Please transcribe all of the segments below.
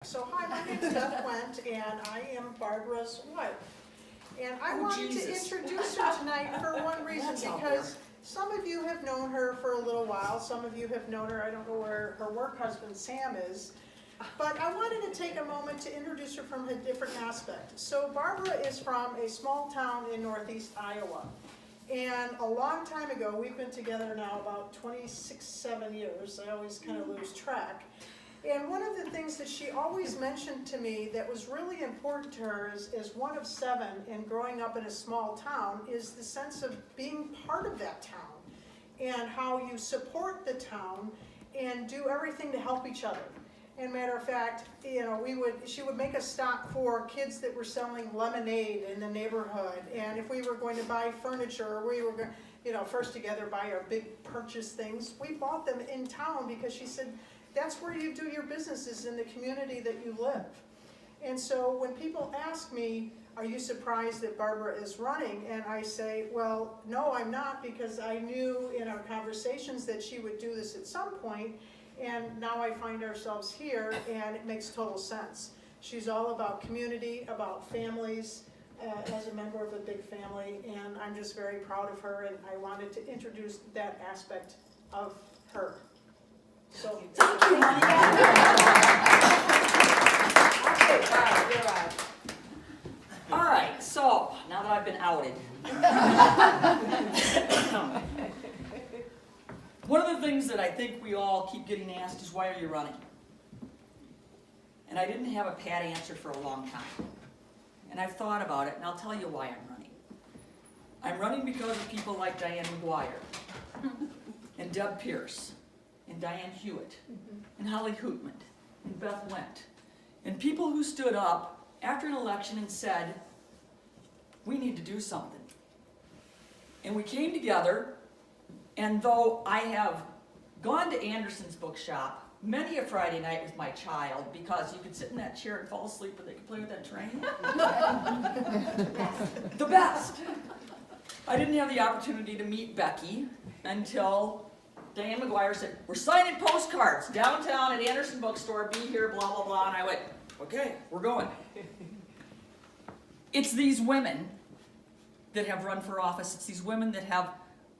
So hi, my name's Beth Went, and I am Barbara's wife. And I wanted to introduce her tonight for one reason, because some of you have known her for a little while, some of you have known her, I don't know where her work husband Sam is, but I wanted to take a moment to introduce her from a different aspect. So Barbara is from a small town in northeast Iowa. And a long time ago, we've been together now about 7 years, I always kind of lose track. And one of the things that she always mentioned to me that was really important to her as one of 7 and growing up in a small town is the sense of being part of that town and how you support the town and do everything to help each other. And matter of fact, you know, she would make a stop for kids that were selling lemonade in the neighborhood, and if we were going to buy furniture, or we were going, you know, first together buy our big purchase things, we bought them in town because she said, that's where you do your business, is in the community that you live. And so when people ask me, are you surprised that Barbara is running? And I say, well, no, I'm not, because I knew in our conversations that she would do this at some point, and now I find ourselves here, and it makes total sense. She's all about community, about families, as a member of a big family, and I'm just very proud of her, and I wanted to introduce that aspect of her. So, thank you, honey. Okay, you're right. All right, so now that I've been outed, one of the things that I think we all keep getting asked is, why are you running? And I didn't have a pat answer for a long time. And I've thought about it, and I'll tell you why I'm running. I'm running because of people like Diane McGuire, and Deb Pierce, and Diane Hewitt, and Holly Hootman, and Beth Went, and people who stood up after an election and said, we need to do something. And we came together, and though I have gone to Anderson's bookshop many a Friday night with my child, because you could sit in that chair and fall asleep, but they could play with that train. The best. I didn't have the opportunity to meet Becky until Diane McGuire said, we're signing postcards downtown at Anderson Bookstore, be here, blah, blah, blah. And I went, okay, we're going. It's these women that have run for office. It's these women that have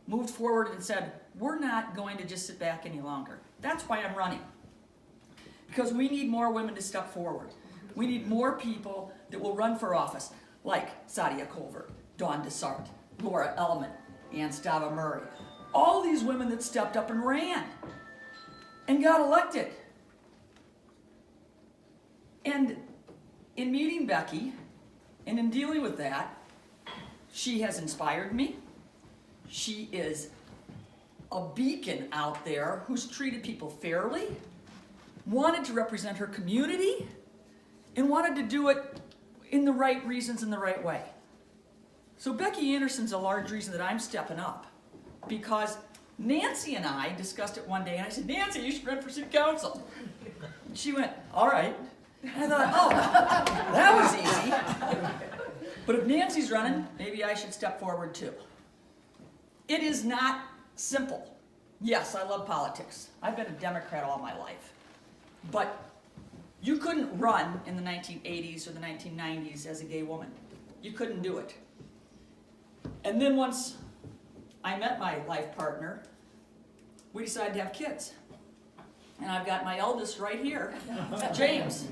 moved forward and said, we're not going to just sit back any longer. That's why I'm running. Because we need more women to step forward. We need more people that will run for office, like Sadia Culver, Dawn Dessart, Laura Elman, Ann Stava Murray. All these women that stepped up and ran and got elected. And in meeting Becky and in dealing with that, she has inspired me. She is a beacon out there who's treated people fairly, wanted to represent her community, and wanted to do it in the right reasons in the right way. So Becky Anderson's a large reason that I'm stepping up. Because Nancy and I discussed it one day, and I said, Nancy, you should run for city council. And she went, all right. And I thought, oh, that was easy. But if Nancy's running, maybe I should step forward too. It is not simple. Yes, I love politics. I've been a Democrat all my life. But you couldn't run in the 1980s or the 1990s as a gay woman. You couldn't do it. And then once I met my life partner, we decided to have kids. And I've got my eldest right here, James.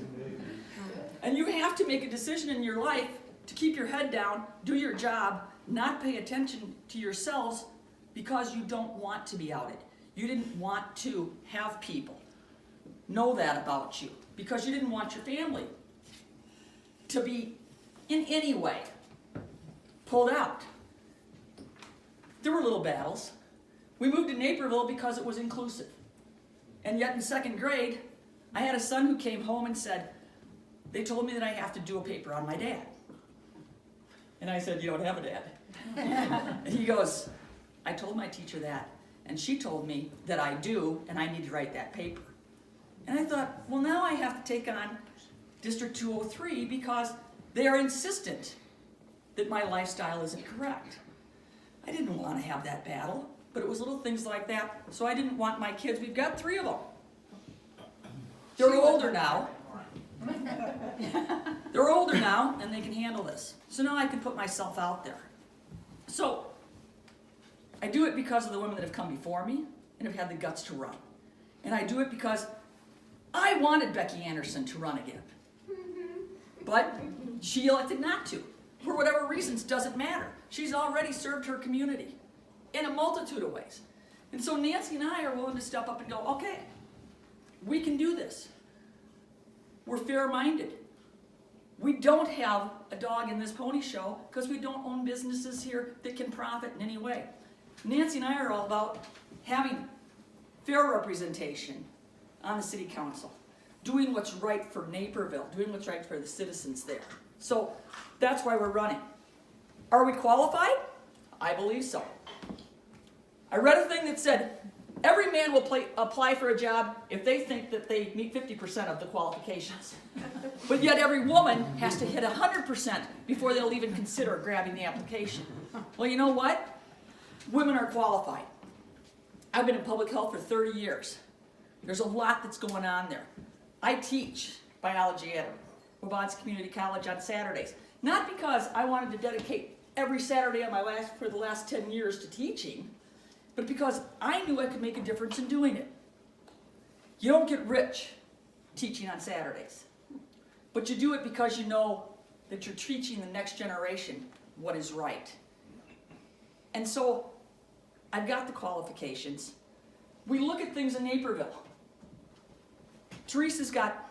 And you have to make a decision in your life to keep your head down, do your job, not pay attention to yourselves because you don't want to be outed. You didn't want to have people know that about you because you didn't want your family to be in any way pulled out. There were little battles. We moved to Naperville because it was inclusive. And yet in 2nd grade, I had a son who came home and said, they told me that I have to do a paper on my dad. And I said, you don't have a dad. And he goes, I told my teacher that, and she told me that I do, and I need to write that paper. And I thought, well, now I have to take on District 203 because they are insistent that my lifestyle isn't correct. I didn't want to have that battle, but it was little things like that. So I didn't want my kids, we've got 3 of them. They're older now. older now, and they can handle this. So now I can put myself out there. So I do it because of the women that have come before me and have had the guts to run. And I do it because I wanted Becky Anderson to run again. But she elected not to. For whatever reasons, doesn't matter. She's already served her community in a multitude of ways. And so Nancy and I are willing to step up and go, okay, we can do this. We're fair-minded. We don't have a dog in this pony show because we don't own businesses here that can profit in any way. Nancy and I are all about having fair representation on the city council, doing what's right for Naperville, doing what's right for the citizens there. So that's why we're running. Are we qualified? I believe so. I read a thing that said every man will apply for a job if they think that they meet 50% of the qualifications. But yet every woman has to hit 100% before they'll even consider grabbing the application. Well, you know what? Women are qualified. I've been in public health for 30 years. There's a lot that's going on there. I teach biology at Wilkins Community College on Saturdays. Not because I wanted to dedicate every Saturday of my life for the last 10 years to teaching, but because I knew I could make a difference in doing it. You don't get rich teaching on Saturdays, but you do it because you know that you're teaching the next generation what is right. And so I've got the qualifications. We look at things in Naperville. Teresa's got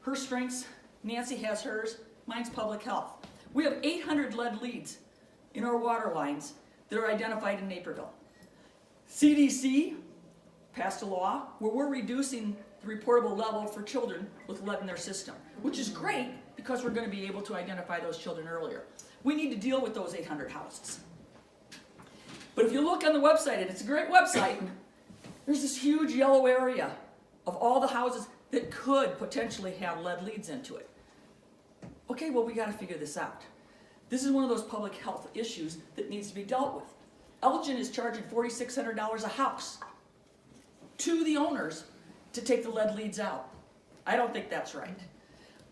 her strengths, Nancy has hers, mine's public health. We have 800 lead leads in our water lines that are identified in Naperville. CDC passed a law where we're reducing the reportable level for children with lead in their system, which is great because we're going to be able to identify those children earlier. We need to deal with those 800 houses. But if you look on the website, and it's a great website, there's this huge yellow area of all the houses that could potentially have lead leads into it. Okay, well, we got to figure this out. This is one of those public health issues that needs to be dealt with. Elgin is charging $4,600 a house to the owners to take the lead leads out. I don't think that's right.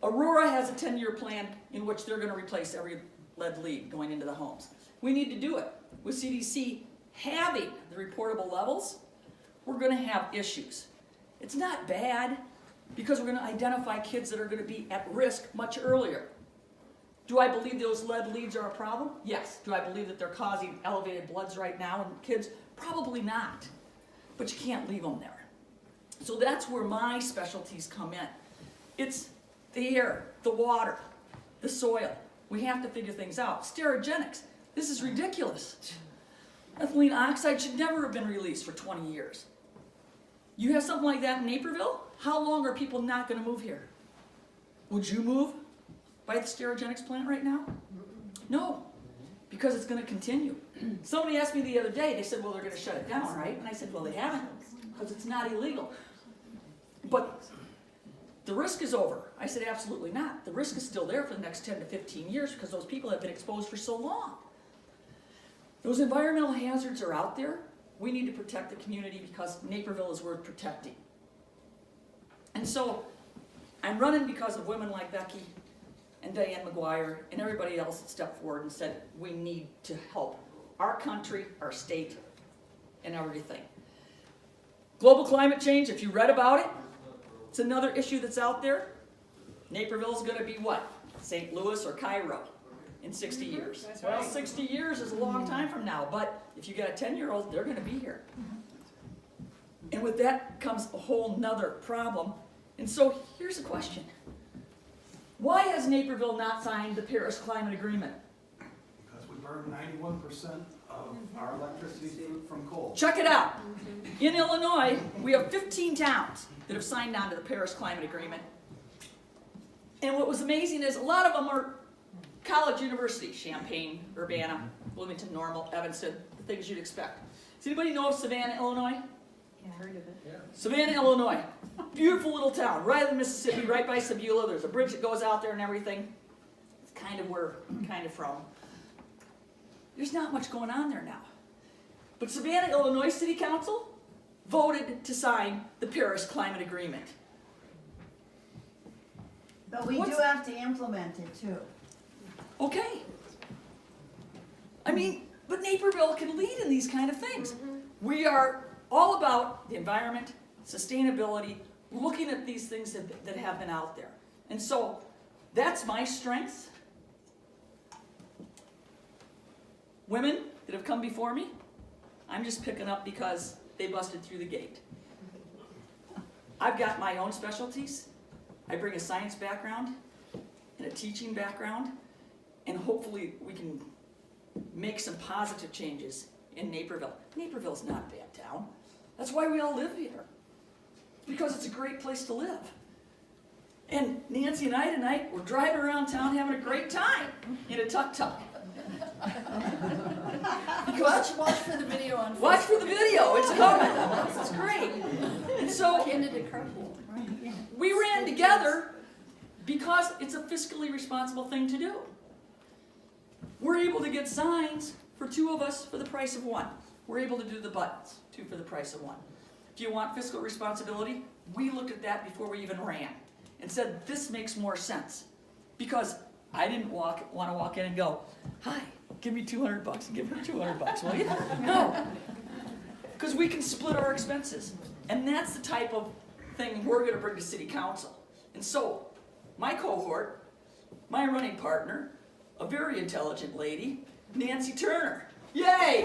Aurora has a 10-year plan in which they're going to replace every lead lead going into the homes. We need to do it. With CDC having the reportable levels, we're going to have issues. It's not bad because we're going to identify kids that are going to be at risk much earlier. Do I believe those lead leads are a problem? Yes. Do I believe that they're causing elevated bloods right now in kids? Probably not. But you can't leave them there. So that's where my specialties come in. It's the air, the water, the soil. We have to figure things out. Sterogenics. This is ridiculous. Ethylene oxide should never have been released for 20 years. You have something like that in Naperville? How long are people not going to move here? Would you move by the sterogenics plant right now? No, because it's going to continue. Somebody asked me the other day, they said, well, they're going to shut it down, right? And I said, well, they haven't, because it's not illegal. But the risk is over. I said, absolutely not. The risk is still there for the next 10 to 15 years because those people have been exposed for so long. Those environmental hazards are out there. We need to protect the community because Naperville is worth protecting. And so I'm running because of women like Becky and Diane McGuire and everybody else that stepped forward and said we need to help our country, our state, and everything. Global climate change, if you read about it, it's another issue that's out there. Naperville's going to be what? St. Louis or Cairo in 60 years. That's Well, right. 60 years is a long time from now, but if you got a 10-year-old, they're going to be here. And with that comes a whole nother problem. And so here's a question. Why has Naperville not signed the Paris Climate Agreement? Because we burn 91% of our electricity from coal. Check it out. In Illinois, we have 15 towns that have signed on to the Paris Climate Agreement. And what was amazing is a lot of them are college universities, Champaign, Urbana, Bloomington, Normal, Evanston, the things you'd expect. Does anybody know of Savannah, Illinois? Yeah, heard of it. Yeah. Savannah, Illinois. Beautiful little town, right in Mississippi, right by Sebula. There's a bridge that goes out there and everything. It's kind of where I'm kind of from. There's not much going on there now. But Savannah, Illinois City Council voted to sign the Paris Climate Agreement. But we do have to implement it too. Okay. I mean, but Naperville can lead in these kind of things. We are all about the environment, sustainability, looking at these things that have been out there. And so that's my strength. Women that have come before me, I'm just picking up because they busted through the gate. I've got my own specialties. I bring a science background and a teaching background, and hopefully we can make some positive changes in Naperville. Naperville's not a bad town. That's why we all live here. Because it's a great place to live. And Nancy and I tonight, we're driving around town having a great time in a tuk-tuk. Watch for the video on Facebook. Watch for the video, it's coming. It's great. And so we ran together because it's a fiscally responsible thing to do. We're able to get signs for 2 of us for the price of 1. We're able to do the buttons, 2 for the price of 1. Do you want fiscal responsibility? We looked at that before we even ran and said, this makes more sense. Because I didn't want to walk in and go, hi, give me $200 and give her $200, will you? No. Because we can split our expenses. And that's the type of thing we're going to bring to City Council. And so, my cohort, my running partner, a very intelligent lady, Nancy Turner. Yay!